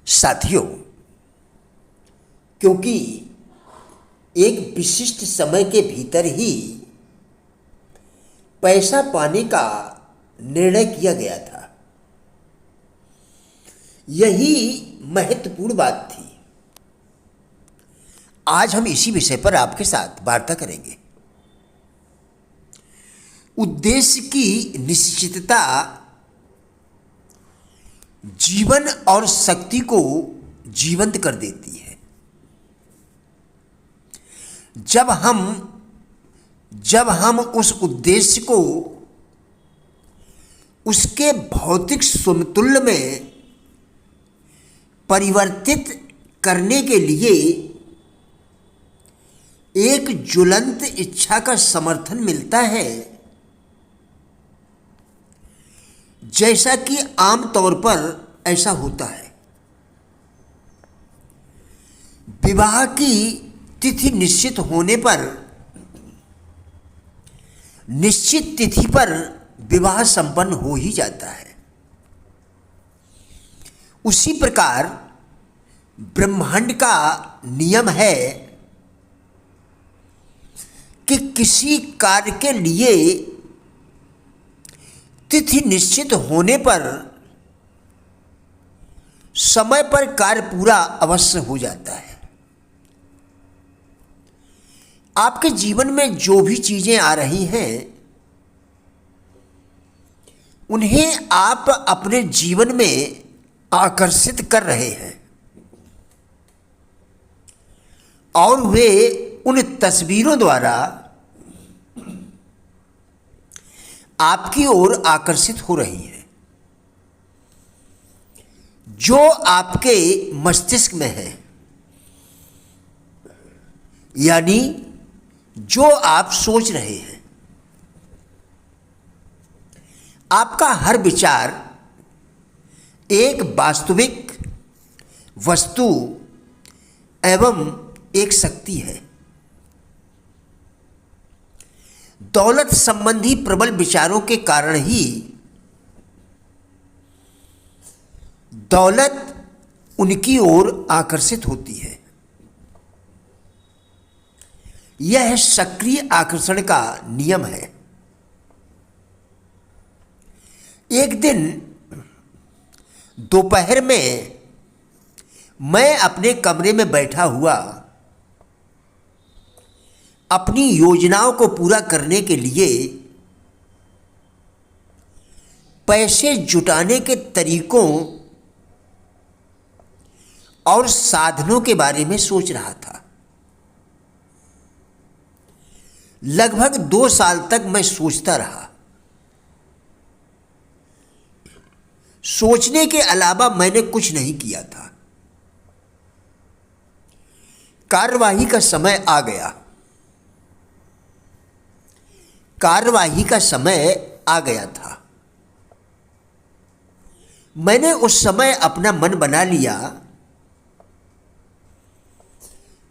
साथियों, क्योंकि एक विशिष्ट समय के भीतर ही पैसा पाने का निर्णय किया गया था, यही महत्वपूर्ण बात थी। आज हम इसी विषय पर आपके साथ वार्ता करेंगे। उद्देश्य की निश्चितता जीवन और शक्ति को जीवंत कर देती है। जब हम उस उद्देश्य को उसके भौतिक समतुल्य में परिवर्तित करने के लिए एक ज्वलंत इच्छा का समर्थन मिलता है, जैसा कि आमतौर पर ऐसा होता है। विवाह की तिथि निश्चित होने पर निश्चित तिथि पर विवाह संपन्न हो ही जाता है। उसी प्रकार ब्रह्मांड का नियम है कि किसी कार्य के लिए तिथि निश्चित होने पर समय पर कार्य पूरा अवश्य हो जाता है। आपके जीवन में जो भी चीजें आ रही हैं, उन्हें आप अपने जीवन में आकर्षित कर रहे हैं और वे उन तस्वीरों द्वारा आपकी ओर आकर्षित हो रही हैं, जो आपके मस्तिष्क में है, यानी जो आप सोच रहे हैं। आपका हर विचार एक वास्तविक वस्तु एवं एक शक्ति है। दौलत संबंधी प्रबल विचारों के कारण ही दौलत उनकी ओर आकर्षित होती है। यह सक्रिय आकर्षण का नियम है। एक दिन दोपहर में मैं अपने कमरे में बैठा हुआ अपनी योजनाओं को पूरा करने के लिए पैसे जुटाने के तरीकों और साधनों के बारे में सोच रहा था। लगभग 2 साल तक मैं सोचता रहा। सोचने के अलावा मैंने कुछ नहीं किया था। कार्यवाही का समय आ गया। कार्यवाही का समय आ गया था। मैंने उस समय अपना मन बना लिया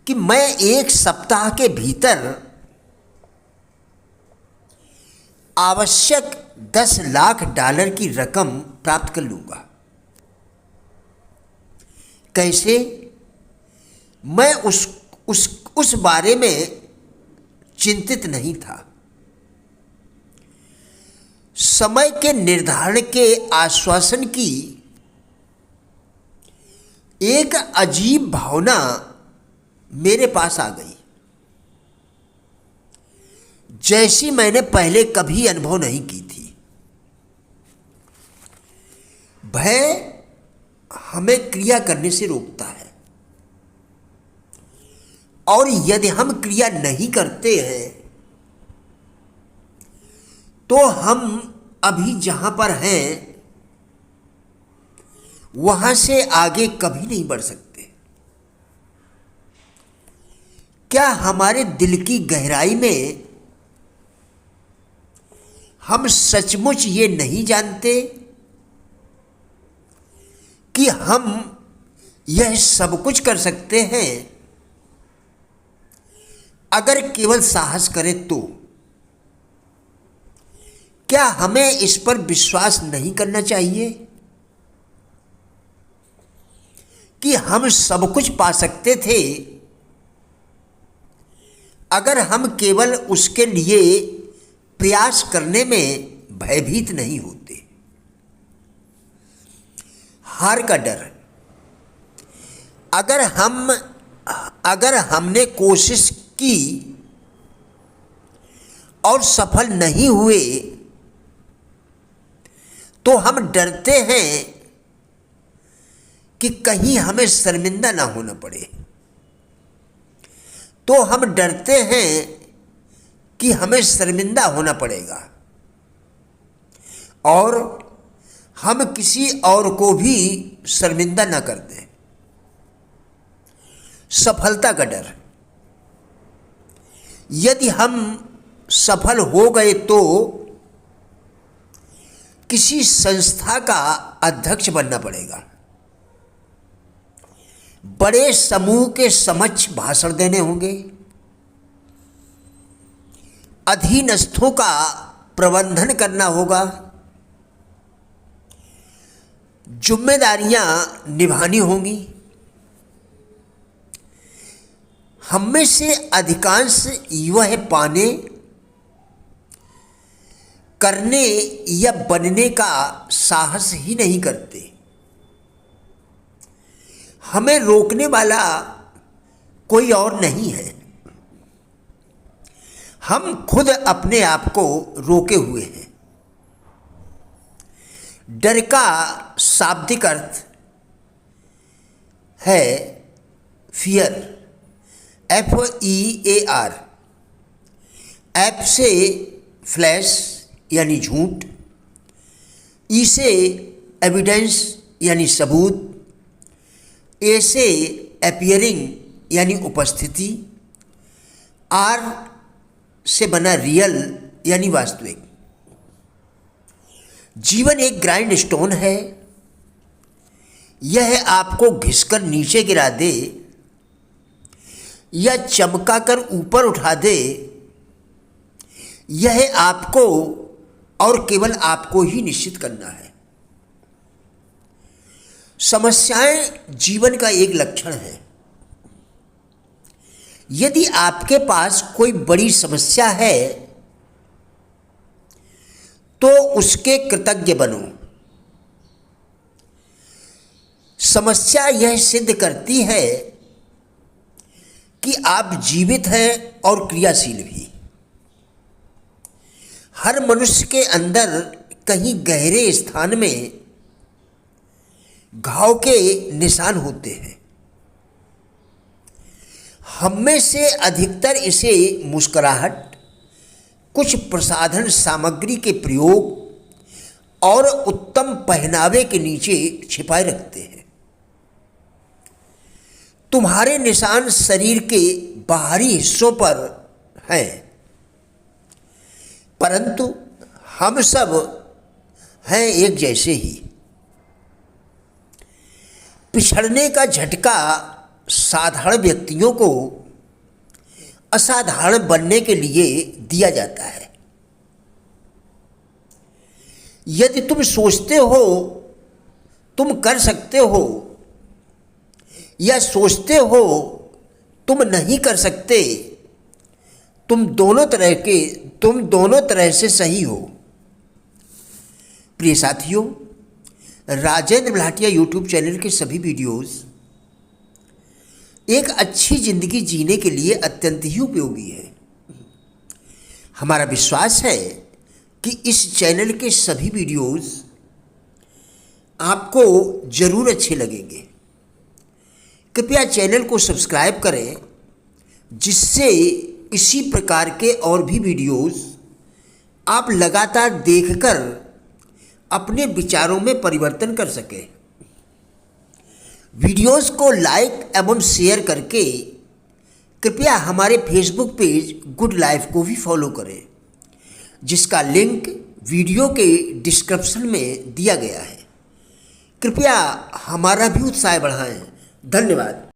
कि मैं 1 सप्ताह के भीतर आवश्यक $10 लाख की रकम प्राप्त कर लूंगा। कैसे? मैं उस बारे में चिंतित नहीं था। समय के निर्धारण के आश्वासन की एक अजीब भावना मेरे पास आ गई, जैसी मैंने पहले कभी अनुभव नहीं की थी। भय हमें क्रिया करने से रोकता है, और यदि हम क्रिया नहीं करते हैं तो हम अभी जहां पर हैं वहां से आगे कभी नहीं बढ़ सकते। क्या हमारे दिल की गहराई में हम सचमुच ये नहीं जानते कि हम यह सब कुछ कर सकते हैं अगर केवल साहस करें तो? क्या हमें इस पर विश्वास नहीं करना चाहिए? कि हम सब कुछ पा सकते थे अगर हम केवल उसके लिए प्रयास करने में भयभीत नहीं होते। हार का डर। अगर हमने कोशिश की और सफल नहीं हुए तो हम डरते हैं कि कहीं हमें शर्मिंदा ना होना पड़े। तो हम डरते हैं कि हमें शर्मिंदा होना पड़ेगा और हम किसी और को भी शर्मिंदा ना कर दें। सफलता का डर। यदि हम सफल हो गए तो किसी संस्था का अध्यक्ष बनना पड़ेगा, बड़े समूह के समक्ष भाषण देने होंगे, अधीनस्थों का प्रबंधन करना होगा, जिम्मेदारियां निभानी होंगी। हम में से अधिकांश यह पाने, करने या बनने का साहस ही नहीं करते। हमें रोकने वाला कोई और नहीं है, हम खुद अपने आप को रोके हुए हैं। डर का शाब्दिक अर्थ है फियर, FEAR। एफ से फ्लैश यानी झूठ, ई से एविडेंस यानी सबूत, ए से अपीयरिंग यानी उपस्थिति, आर से बना रियल यानी वास्तविक। जीवन एक ग्राइंड स्टोन है, यह आपको घिसकर नीचे गिरा दे या चमका कर ऊपर उठा दे, यह आपको और केवल आपको ही निश्चित करना है। समस्याएं जीवन का एक लक्षण है। यदि आपके पास कोई बड़ी समस्या है तो उसके कृतज्ञ बनो। समस्या यह सिद्ध करती है कि आप जीवित हैं और क्रियाशील भी। हर मनुष्य के अंदर कहीं गहरे स्थान में घाव के निशान होते हैं। हम में से अधिकतर इसे मुस्कुराहट, कुछ प्रसाधन सामग्री के प्रयोग और उत्तम पहनावे के नीचे छिपाए रखते हैं। तुम्हारे निशान शरीर के बाहरी हिस्सों पर हैं, परंतु हम सब हैं एक जैसे ही। पिछड़ने का झटका साधारण व्यक्तियों को असाधारण बनने के लिए दिया जाता है। यदि तुम सोचते हो तुम कर सकते हो या सोचते हो तुम नहीं कर सकते, तुम दोनों तरह से सही हो। प्रिय साथियों, राजेंद्र भाटिया यूट्यूब चैनल के सभी वीडियोस एक अच्छी जिंदगी जीने के लिए अत्यंत ही उपयोगी है। हमारा विश्वास है कि इस चैनल के सभी वीडियोस आपको जरूर अच्छे लगेंगे। कृपया चैनल को सब्सक्राइब करें, जिससे इसी प्रकार के और भी वीडियोस आप लगातार देखकर अपने विचारों में परिवर्तन कर सकें। वीडियोस को लाइक एवं शेयर करके कृपया हमारे फेसबुक पेज गुड लाइफ को भी फॉलो करें, जिसका लिंक वीडियो के डिस्क्रिप्शन में दिया गया है। कृपया हमारा भी उत्साह बढ़ाएं। धन्यवाद।